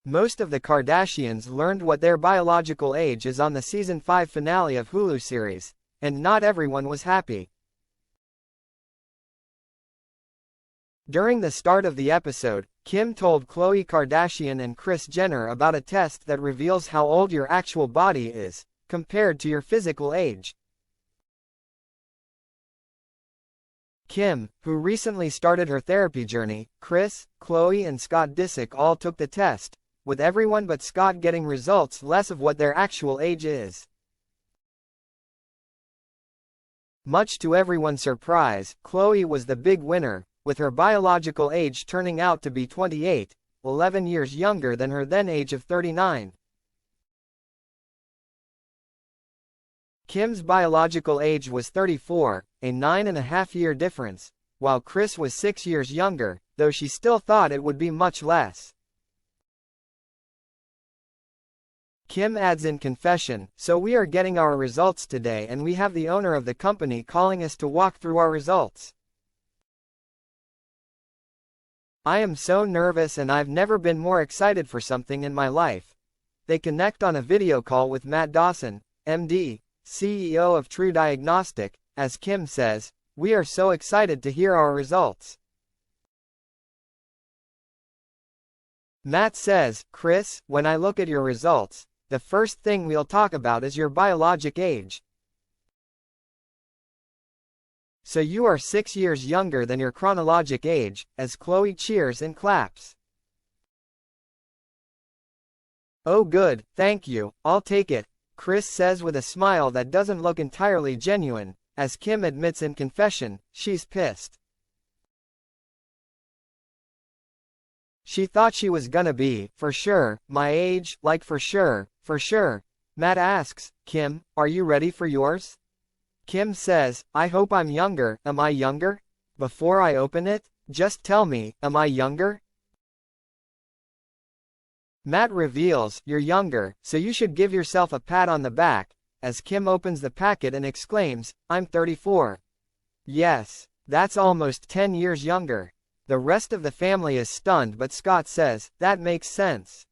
Most of the Kardashians learned what their biological age is on the season 5 finale of Hulu series, and not everyone was happy. During the start of the episode, Kim told Khloe Kardashian and Kris Jenner about a test that reveals how old your actual body is, compared to your physical age. Kim, who recently started her therapy journey, Kris, Khloe and Scott Disick all took the test, with everyone but Scott getting results less of what their actual age is. Much to everyone's surprise, Khloe was the big winner, with her biological age turning out to be 28, 11 years younger than her then age of 39. Kim's biological age was 34, a 9.5-year difference, while Kris was 6 years younger, though she still thought it would be much less. Kim adds in confession, "So we are getting our results today and we have the owner of the company calling us to walk through our results. I am so nervous and I've never been more excited for something in my life." They connect on a video call with Matt Dawson, MD, CEO of True Diagnostic, as Kim says, "We are so excited to hear our results." Matt says, "Kris, when I look at your results, the first thing we'll talk about is your biologic age. So you are 6 years younger than your chronologic age," as Khloe cheers and claps. "Oh good, thank you, I'll take it," Kris says with a smile that doesn't look entirely genuine, as Kim admits in confession, she's pissed. "She thought she was gonna be, for sure, my age, like for sure, for sure." Matt asks, "Kim, are you ready for yours?" Kim says, "I hope I'm younger. Am I younger? Before I open it, just tell me, am I younger?" Matt reveals, "You're younger, so you should give yourself a pat on the back," as Kim opens the packet and exclaims, "I'm 34. Yes, that's almost 10 years younger." The rest of the family is stunned, but Scott says, "That makes sense."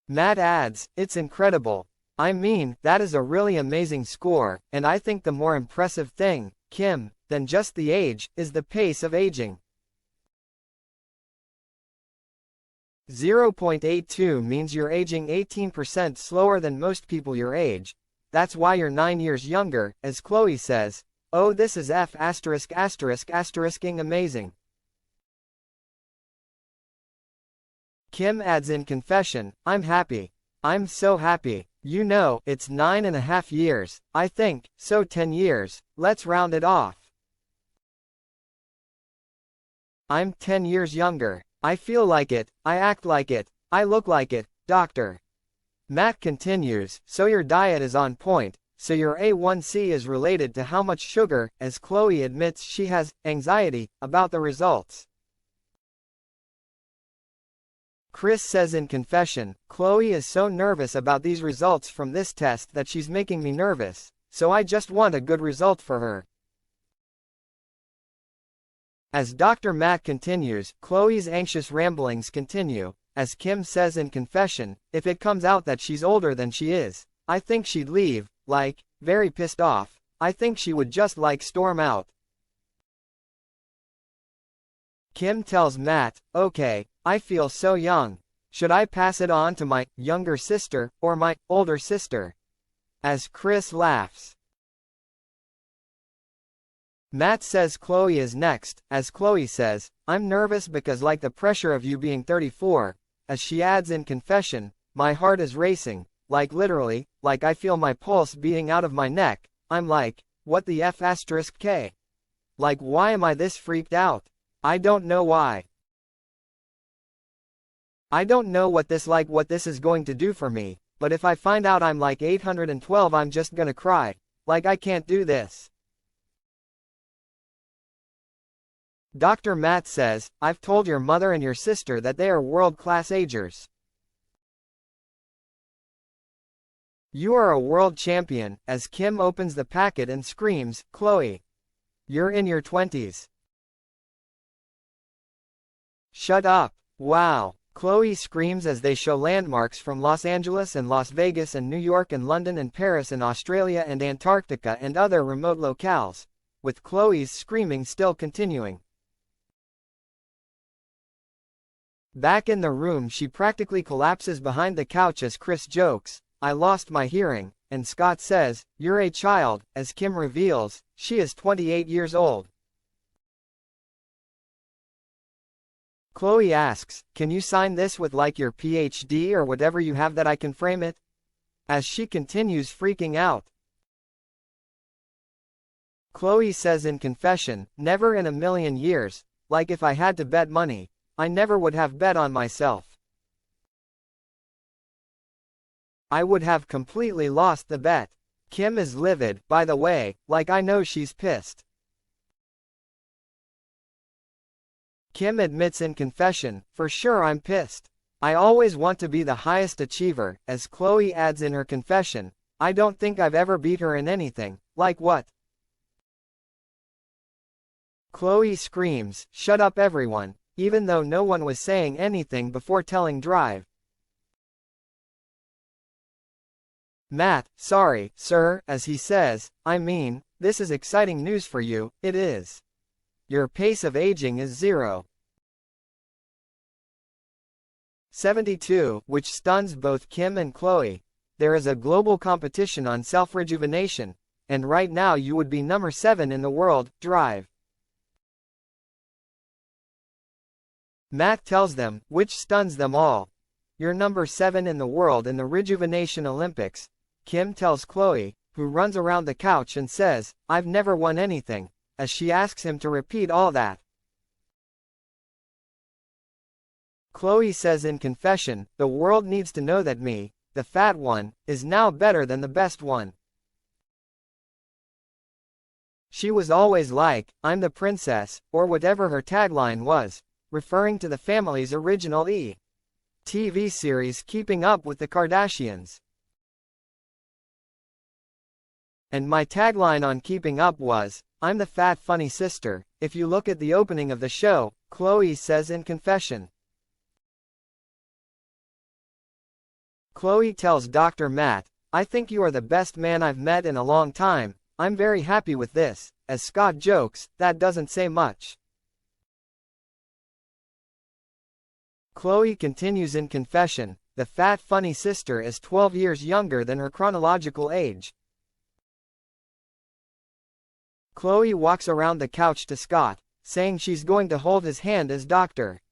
Matt adds, "It's incredible. I mean, that is a really amazing score, and I think the more impressive thing, Kim, than just the age, is the pace of aging. 0.82 means you're aging 18% slower than most people your age. That's why you're 9 years younger," as Khloe says, "Oh, this is ******ing amazing." Kim adds in confession, "I'm happy. I'm so happy. You know, it's 9.5 years, I think, so 10 years, let's round it off. I'm 10 years younger. I feel like it, I act like it, I look like it, doctor." Matt continues, "So your diet is on point, so your A1C is related to how much sugar," as Khloe admits she has anxiety about the results. Kris says in confession, "Khloe is so nervous about these results from this test that she's making me nervous, so I just want a good result for her." As Dr. Matt continues, Khloe's anxious ramblings continue, as Kim says in confession, "If it comes out that she's older than she is, I think she'd leave, like, very pissed off. I think she would just like storm out." Kim tells Matt, "Okay, I feel so young. Should I pass it on to my younger sister or my older sister?" as Kris laughs. Matt says Khloe is next, as Khloe says, "I'm nervous because like the pressure of you being 34, as she adds in confession, "My heart is racing, like literally, like I feel my pulse beating out of my neck. I'm like, what the F***K? Like why am I this freaked out? I don't know why. I don't know what this is going to do for me, but if I find out I'm like 812 I'm just gonna cry. Like I can't do this." Dr. Matt says, "I've told your mother and your sister that they are world-class agers. You are a world champion," as Kim opens the packet and screams, "Khloe, you're in your 20s. Shut up. Wow. Khloe screams as they show landmarks from Los Angeles and Las Vegas and New York and London and Paris and Australia and Antarctica and other remote locales, with Khloe's screaming still continuing. Back in the room, she practically collapses behind the couch as Kris jokes, "I lost my hearing," and Scott says, "You're a child," as Kim reveals, she is 28 years old. Khloe asks, "Can you sign this with like your PhD or whatever you have that I can frame it?" as she continues freaking out. Khloe says in confession, "Never in a million years, like if I had to bet money, I never would have bet on myself. I would have completely lost the bet." Kim is livid, by the way, like I know she's pissed. Kim admits in confession, "For sure I'm pissed. I always want to be the highest achiever," as Khloe adds in her confession, "I don't think I've ever beat her in anything." Like what? Khloe screams, "Shut up everyone," even though no one was saying anything before telling Drive. Matt, "Sorry, sir," as he says, "I mean, this is exciting news for you, it is. Your pace of aging is 0. 72, which stuns both Kim and Khloe. There is a global competition on self-rejuvenation, and right now you would be number 7 in the world. Drive. Matt tells them, which stuns them all. "You're number 7 in the world in the Rejuvenation Olympics." Kim tells Khloe, who runs around the couch and says, "I've never won anything," as she asks him to repeat all that. Khloe says in confession, "The world needs to know that me, the fat one, is now better than the best one. She was always like, I'm the princess," or whatever her tagline was, referring to the family's original TV series Keeping Up with the Kardashians. "And my tagline on Keeping Up was, I'm the fat funny sister, if you look at the opening of the show," Khloe says in confession. Khloe tells Dr. Matt, "I think you are the best man I've met in a long time. I'm very happy with this," as Scott jokes, "That doesn't say much." Khloe continues in confession, "The fat funny sister is 12 years younger than her chronological age." Khloe walks around the couch to Scott, saying she's going to hold his hand as Dr.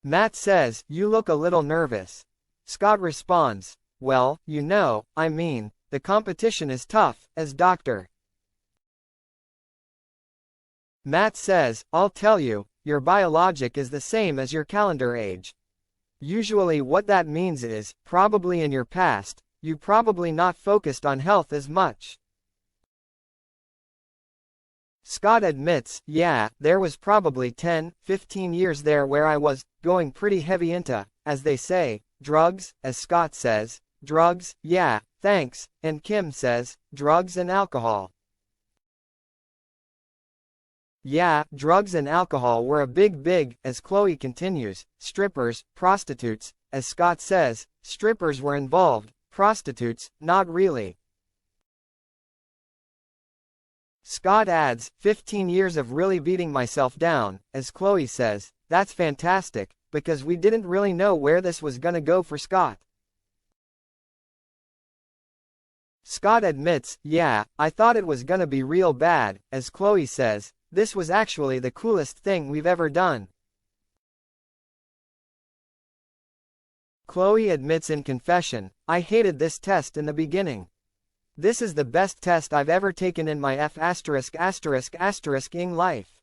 Matt says, "You look a little nervous." Scott responds, "Well, I mean, the competition is tough," as Dr. Matt says, "I'll tell you, your biologic is the same as your calendar age. Usually what that means is, probably in your past, you probably not focused on health as much." Scott admits, "Yeah, there was probably 10, 15 years there where I was going pretty heavy into, as they say, drugs," as Scott says, "Drugs, yeah, thanks," and Kim says, "Drugs and alcohol." "Yeah, drugs and alcohol were a big, as Khloe continues, "Strippers, prostitutes," as Scott says, "Strippers were involved, prostitutes, not really." Scott adds, 15 years of really beating myself down," as Khloe says, "That's fantastic, because we didn't really know where this was gonna go for Scott." Scott admits, "Yeah, I thought it was gonna be real bad," as Khloe says, "This was actually the coolest thing we've ever done." Khloe admits in confession, "I hated this test in the beginning. This is the best test I've ever taken in my *****ing life.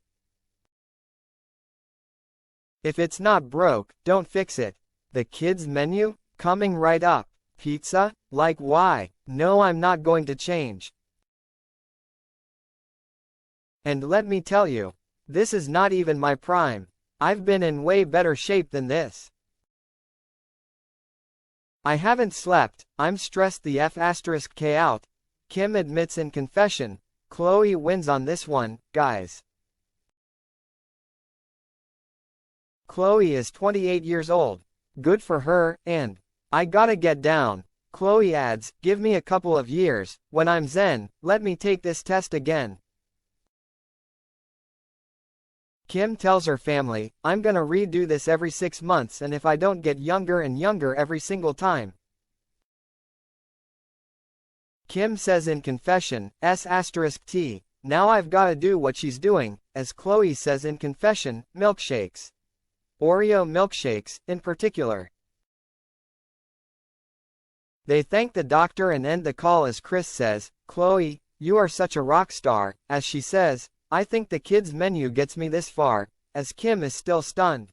If it's not broke, don't fix it. The kids' menu? Coming right up. Pizza? Like why? No, I'm not going to change. And let me tell you, this is not even my prime. I've been in way better shape than this. I haven't slept, I'm stressed the ****K out." Kim admits in confession, "Khloe wins on this one, guys. Khloe is 28 years old. Good for her, and I gotta get down. Khloe adds, give me a couple of years, when I'm zen, let me take this test again. Kim tells her family, I'm gonna redo this every 6 months, and if I don't get younger and younger every single time. Kim says in confession, S*T, now I've gotta do what she's doing, as Khloe says in confession, milkshakes. Oreo milkshakes, in particular. They thank the doctor and end the call as Kris says, Khloe, you are such a rock star, as she says, I think the kids' menu gets me this far, as Kim is still stunned.